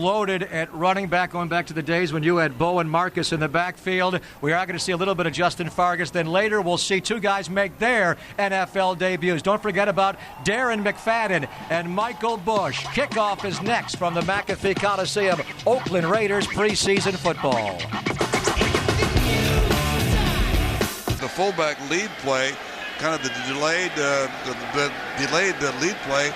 Loaded at running back, going back to the days when you had Bo and Marcus in the backfield. We are going to see a little bit of Justin Fargas. Then later we'll see two guys make their NFL debuts. Don't forget about Darren McFadden and Michael Bush. Kickoff is next from the McAfee Coliseum. Oakland Raiders preseason football. The fullback lead play, kind of the delayed lead play.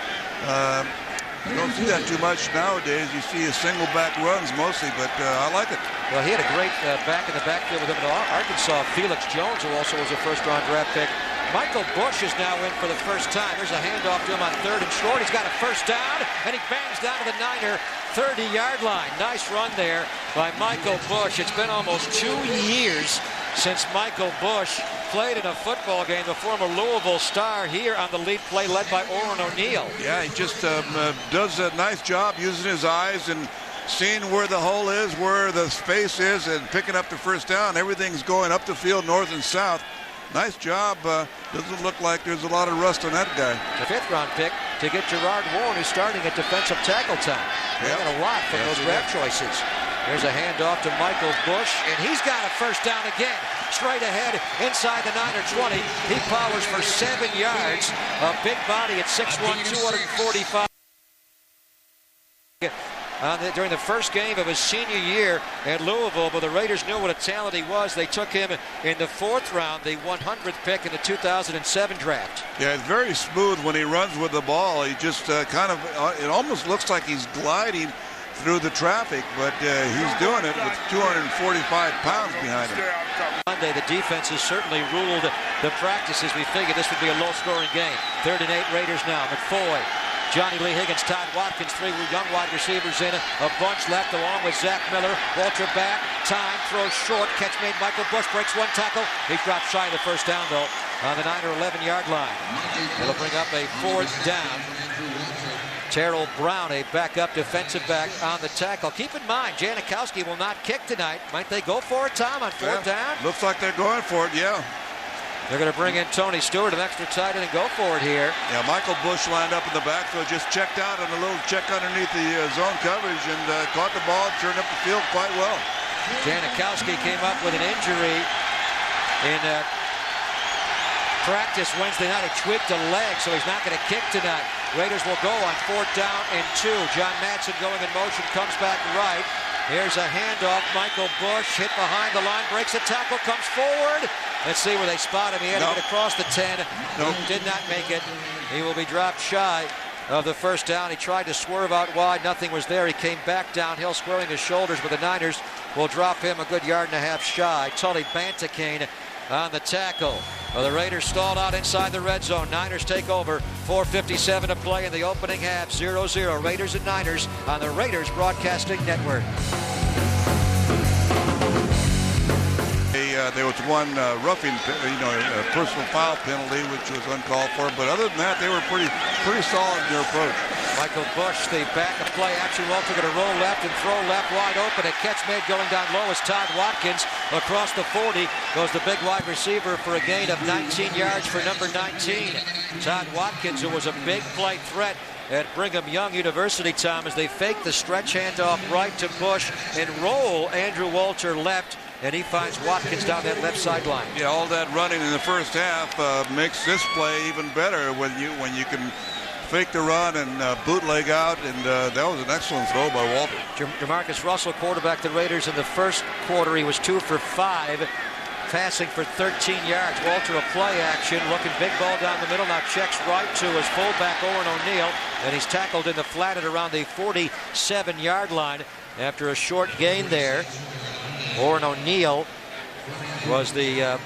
You don't see that too much nowadays. You see single back runs mostly, but I like it. Well, he had a great back in the backfield with him in Arkansas. Felix Jones, who also was a first-round draft pick. Michael Bush is now in for the first time. There's a handoff to him on 3rd and short. He's got a first down, and he bangs down to the Niner 30-yard line. Nice run there by Michael Bush. It's been almost 2 years since Michael Bush played in a football game, the former Louisville star, here on the lead play led by Orrin O'Neal. Yeah, he just does a nice job using his eyes and seeing where the hole is, where the space is, and picking up the first down. Everything's going up the field, north and south. Nice job. Doesn't look like there's a lot of rust on that guy. The 5th-round pick to get Gerard Warren, who's starting at defensive tackle time. They're getting a lot from those draft choices. There's a handoff to Michael Bush, and he's got a first down again. Straight ahead inside the Niner 20. He powers for 7 yards. A big body at 6'1", 245. During the first game of his senior year at Louisville, but the Raiders knew what a talent he was. They took him in the 4th round, the 100th pick in the 2007 draft. Yeah, it's very smooth when he runs with the ball. He just it almost looks like he's gliding through the traffic, but he's doing it with 245 pounds behind him. Monday, the defense has certainly ruled the practices. We figured this would be a low-scoring game. 3rd and 8 Raiders now. McFoy, Johnny Lee Higgins, Todd Watkins, 3 young wide receivers in, a bunch left along with Zach Miller. Walter back, time, throws short, catch made. Michael Bush breaks one tackle. He drops shy of the first down, though, on the Niner 11-yard line. It'll bring up a 4th down. Terrell Brown, a backup defensive back, on the tackle. Keep in mind, Janikowski will not kick tonight. Might they go for it, Tom, on 4th down? Looks like they're going for it, yeah. They're going to bring in Tony Stewart, an extra tight end, and go for it here. Yeah, Michael Bush lined up in the backfield, just checked out on a little check underneath the zone coverage and caught the ball, turned up the field quite well. Janikowski came up with an injury in practice Wednesday night. He tweaked a leg, so he's not going to kick tonight. Raiders will go on 4th down and 2. John Madsen going in motion, comes back right. Here's a handoff. Michael Bush hit behind the line, breaks a tackle, comes forward. Let's see where they spot him. He had to get across the 10. Did not make it. He will be dropped shy of the first down. He tried to swerve out wide. Nothing was there. He came back downhill, squaring his shoulders, but the Niners will drop him a good 1.5 yards shy. Tully Bantakane on the tackle. Well, the Raiders stalled out inside the red zone. Niners take over. 4:57 to play in the opening half. 0-0. Raiders and Niners on the Raiders Broadcasting Network. There was one roughing, personal foul penalty, which was uncalled for. But other than that, they were pretty solid in their approach. Michael Bush, the back of play action. Walter going to roll left and throw left wide open. A catch made going down low is Todd Watkins. Across the 40 goes the big wide receiver for a gain of 19 yards for number 19. Todd Watkins, who was a big play threat at Brigham Young University, Tom, as they fake the stretch handoff right to Bush and roll Andrew Walter left, and he finds Watkins down that left sideline. Yeah, all that running in the first half makes this play even better when you can fake the run and bootleg out, and that was an excellent throw by Walter. Jamarcus Russell, quarterback the Raiders in the first quarter. He was 2 for 5. Passing for 13 yards. Walter, a play action, looking big ball down the middle. Now checks right to his fullback, Orrin O'Neal, and he's tackled in the flat at around the 47-yard line after a short gain there. Orrin O'Neal was the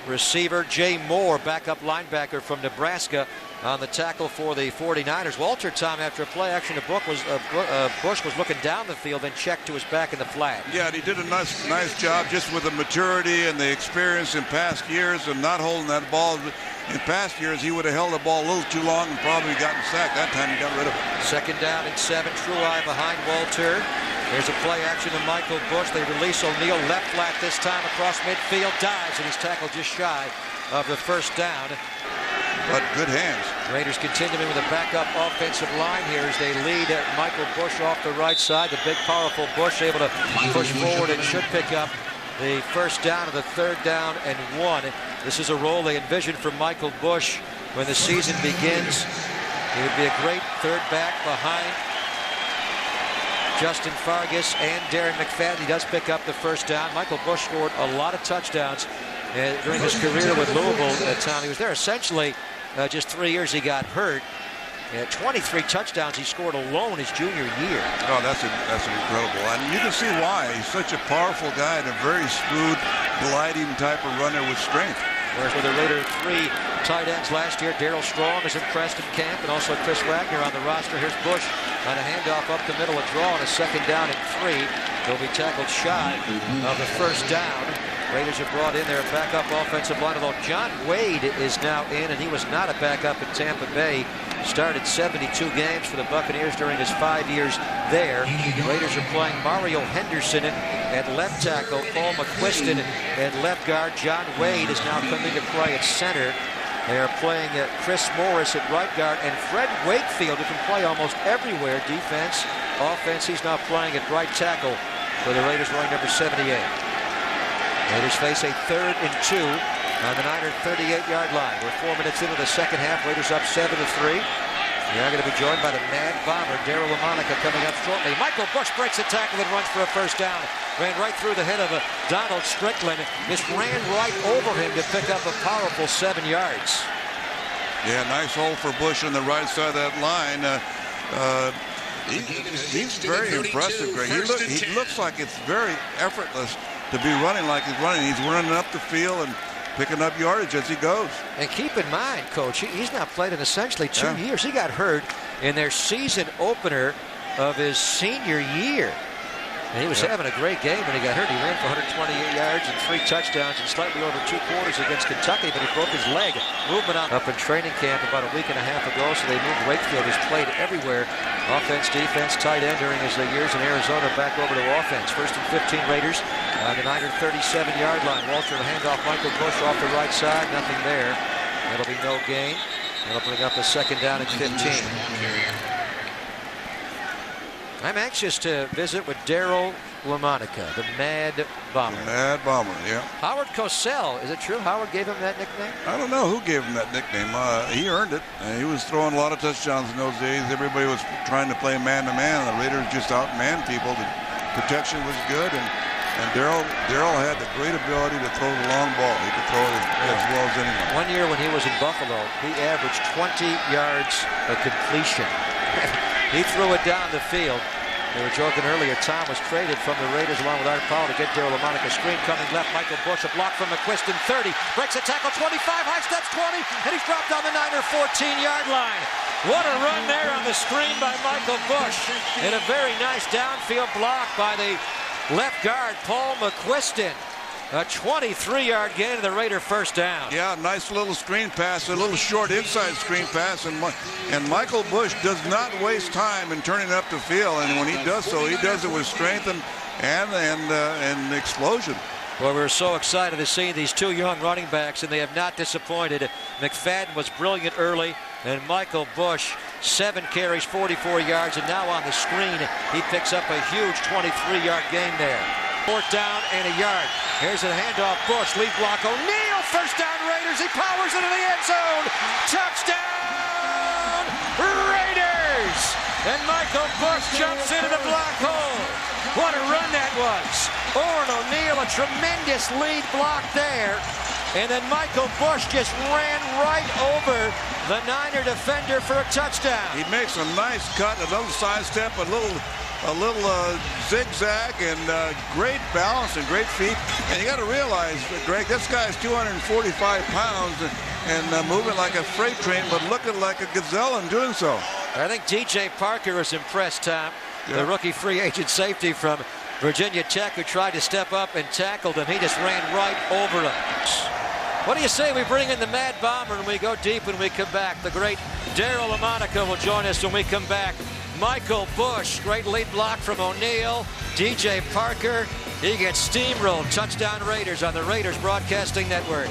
receiver. Jay Moore, backup linebacker from Nebraska, on the tackle for the 49ers. Walter, Tom, after a play action, Bush was looking down the field, then checked to his back in the flat. Yeah, and he did a nice job just with the maturity and the experience in past years and not holding that ball. In past years, he would have held the ball a little too long and probably gotten sacked. That time he got rid of it. 2nd down and 7. Truai behind Walter. There's a play action to Michael Bush. They release O'Neal left flat this time across midfield. Dives, and he's tackled just shy of the first down. but good hands. Raiders continuing with a backup offensive line here as they lead Michael Bush off the right side. The big, powerful Bush able to push forward and should pick up the first down of the 3rd down and 1. This is a role they envisioned for Michael Bush when the season begins. He would be a great third back behind Justin Fargas and Darren McFadden. He does pick up the first down. Michael Bush scored a lot of touchdowns during his career with Louisville. Tom, he was there essentially just 3 years. He got hurt. 23 touchdowns he scored alone his junior year. Oh, that's incredible. And you can see why. He's such a powerful guy and a very smooth, gliding type of runner with strength. Whereas with the Raiders 3 tight ends last year, Darryl Strong is impressed in camp, and also Chris Wagner on the roster. Here's Bush on a handoff up the middle, a draw on a 2nd down and 3. They'll be tackled shy of the first down. Raiders have brought in their backup offensive line, although John Wade is now in, and he was not a backup in Tampa Bay. Started 72 games for the Buccaneers during his 5 years there. The Raiders are playing Mario Henderson at left tackle, Paul McQuiston at left guard. John Wade is now coming to play at center. They are playing Chris Morris at right guard, and Fred Wakefield, who can play almost everywhere, defense, offense. He's now playing at right tackle for the Raiders, wearing number 78. Raiders face a 3rd and 2 on the Niner 38-yard line. We're 4 minutes into the second half. Raiders up 7-3. We are going to be joined by the Mad Bomber, Daryle Lamonica, coming up shortly. Michael Bush breaks a tackle and runs for a first down. Ran right through the head of Donald Strickland. Just ran right over him to pick up a powerful 7 yards. Yeah, nice hole for Bush on the right side of that line. He's very impressive, Greg. He looks like it's very effortless to be running like he's running. He's running up the field and picking up yardage as he goes. And keep in mind, Coach, he's now played in essentially 2 years. He got hurt in their season opener of his senior year. And he was having a great game when he got hurt. He ran for 128 yards and 3 touchdowns in slightly over 2 quarters against Kentucky, but he broke his leg. Movement up in training camp about a week and a half ago, so they moved Wakefield. He's played everywhere. Offense, defense, tight end during his years in Arizona. Back over to offense. 1st and 15 Raiders on the Niner 37-yard line. Walter to hand off Michael Bush off the right side. Nothing there. That'll be no gain. That'll bring up a 2nd down and 15. I'm anxious to visit with Daryle Lamonica, the Mad Bomber. The Mad Bomber, yeah. Howard Cosell, is it true Howard gave him that nickname? I don't know who gave him that nickname. He earned it. He was throwing a lot of touchdowns in those days. Everybody was trying to play man-to-man. The Raiders just outmanned people. The protection was good, and Daryle had the great ability to throw the long ball. He could throw it as well as anyone. One year when he was in Buffalo, he averaged 20 yards of completion. He threw it down the field. They were joking earlier, Tom was traded from the Raiders along with Art Powell to get Daryle Lamonica. Screen coming left, Michael Bush, a block from McQuiston, 30, breaks a tackle, 25, high steps 20, and he's dropped on the Niner 14-yard line. What a run there on the screen by Michael Bush, and a very nice downfield block by the left guard, Paul McQuiston. A 23-yard gain of the Raider first down. Yeah, nice little screen pass, a little short inside screen pass, and Michael Bush does not waste time in turning up the field, and when he does so, he does it with strength and explosion. Well, we're so excited to see these 2 young running backs, and they have not disappointed. McFadden was brilliant early, and Michael Bush, 7 carries, 44 yards, and now on the screen, he picks up a huge 23-yard gain there. 4th down and a yard. Here's a handoff. Bush, lead block. O'Neal, first down Raiders. He powers into the end zone. Touchdown, Raiders! And Michael Bush jumps into the black hole. What a run that was. Orrin O'Neal, a tremendous lead block there. And then Michael Bush just ran right over the Niner defender for a touchdown. He makes a nice cut, a little sidestep, a little zigzag, and great balance and great feet. And you got to realize, Greg, this guy's 245 pounds and moving like a freight train, but looking like a gazelle in doing so. I think DJ Parker is impressed, Tom. Yeah. The rookie free agent safety from Virginia Tech, who tried to step up and tackled him. He just ran right over him. What do you say we bring in the Mad Bomber and we go deep when we come back? The great Daryle Lamonica will join us when we come back. Michael Bush, great lead block from O'Neal. DJ Parker, he gets steamrolled. Touchdown Raiders on the Raiders Broadcasting Network.